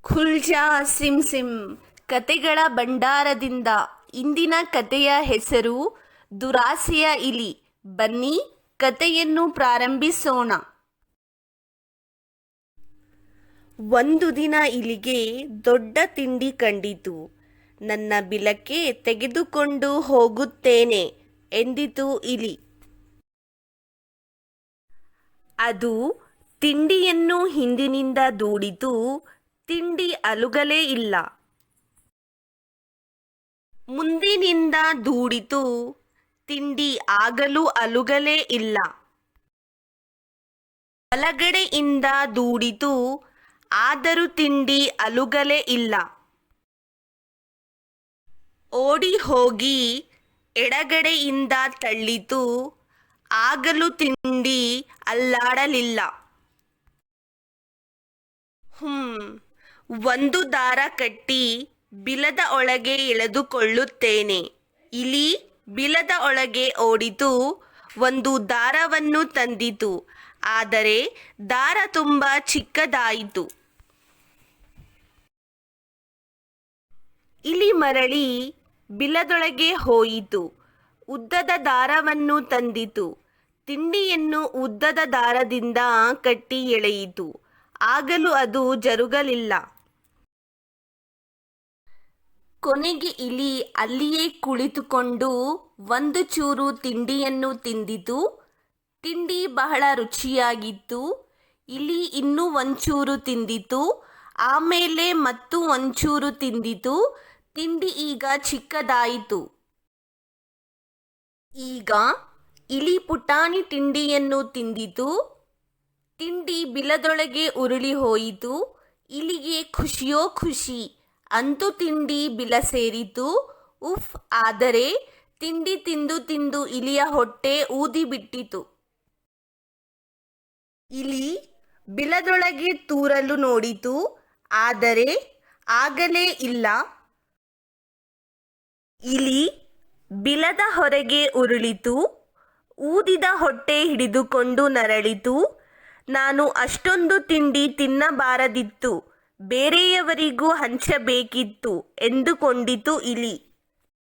ಖುಲ್ಜಾ sim sim ಕತೆಗಳ ಭಂಡಾರದಿಂದ ಇಂದಿನ ಕತೆಯ ಹೆಸರು ದುರಾಸೆಯ ಇಲಿ. ಬನ್ನಿ ಕತೆಯನ್ನು ಪ್ರಾರಂಭಿಸೋಣ. ಒಂದು ದಿನ ಇಲಿಗೆ ದೊಡ್ಡ ತಿಂಡಿ ಕಂಡಿತು. ನನ್ನ ಬಿಲಕ್ಕೆ ತೆಗೆದುಕೊಂಡು ಹೋಗುತ್ತೇನೆ ಎಂದಿತು ಇಲಿ. ಅದು ತಿಂಡಿಯನ್ನು ಹಿಂದಿನಿಂದ ದೂಡಿತು. ತಿಂಡಿ ಅಲುಗಲೇ ಇಲ್ಲ. ಮುಂದಿನಿಂದ ದೂಡಿತು. ತಿಂಡಿ ಆಗಲೂ ಅಲುಗಲೇ ಇಲ್ಲ. ಬಲಗಡೆಯಿಂದ ದೂಡಿತು. ಆದರೂ ತಿಂಡಿ ಅಲುಗಲೇ ಇಲ್ಲ. ಓಡಿ ಹೋಗಿ ಎಡಗಡೆಯಿಂದ ತಳ್ಳಿತು. ಆಗಲೂ ತಿಂಡಿ ಅಲ್ಲಾಡಲಿಲ್ಲ. ಒಂದು ದಾರ ಕಟ್ಟಿ ಬಿಲದ ಒಳಗೆ ಎಳೆದುಕೊಳ್ಳುತ್ತೇನೆ. ಇಲಿ ಬಿಲದ ಒಳಗೆ ಓಡಿತು. ಒಂದು ದಾರವನ್ನು ತಂದಿತು. ಆದರೆ ದಾರ ತುಂಬ ಚಿಕ್ಕದಾಯಿತು. ಇಲಿ ಮರಳಿ ಬಿಲದೊಳಗೆ ಹೋಯಿತು. ಉದ್ದದ ದಾರವನ್ನು ತಂದಿತು. ತಿಂಡಿಯನ್ನು ಉದ್ದದ ದಾರದಿಂದ ಕಟ್ಟಿ ಎಳೆಯಿತು. ಆಗಲೂ ಅದು ಜರುಗಲಿಲ್ಲ. ಕೊನೆಗೆ ಇಲಿ ಅಲ್ಲಿಯೇ ಕುಳಿತುಕೊಂಡು ಒಂದು ಚೂರು ತಿಂಡಿಯನ್ನು ತಿಂದಿತು. ತಿಂಡಿ ಬಹಳ ರುಚಿಯಾಗಿತ್ತು. ಇಲಿ ಇನ್ನೂ ಒಂಚೂರು ತಿಂದಿತು. ಆಮೇಲೆ ಮತ್ತು ಒಂಚೂರು ತಿಂದಿತು. ತಿಂಡಿ ಈಗ ಚಿಕ್ಕದಾಯಿತು. ಈಗ ಇಲಿ ಪುಟಾಣಿ ತಿಂಡಿಯನ್ನು ತಿಂದಿತು. ತಿಂಡಿ ಬಿಲದೊಳಗೆ ಉರುಳಿ ಹೋಯಿತು. ಇಲಿಗೆ ಖುಷಿಯೋ ಖುಷಿ. ಅಂತೂ ತಿಂಡಿ ಬಿಲ ಸೇರಿತು. ಉಫ್! ಆದರೆ ತಿಂಡಿ ತಿಂದು ತಿಂದು ಇಲಿಯ ಹೊಟ್ಟೆ ಊದಿಬಿಟ್ಟಿತು. ಇಲಿ ಬಿಲದೊಳಗೆ ತೂರಲು ನೋಡಿತು. ಆದರೆ ಆಗಲೇ ಇಲ್ಲ. ಇಲಿ ಬಿಲದ ಹೊರಗೆ ಉರುಳಿತು. ಊದಿದ ಹೊಟ್ಟೆ ಹಿಡಿದುಕೊಂಡು ನರಳಿತು. ನಾನು ಅಷ್ಟೊಂದು ತಿಂಡಿ ತಿನ್ನಬಾರದಿತ್ತು, ಬೇರೆಯವರಿಗೂ ಹಂಚಬೇಕಿತ್ತು ಎಂದುಕೊಂಡಿತು ಇಲಿ.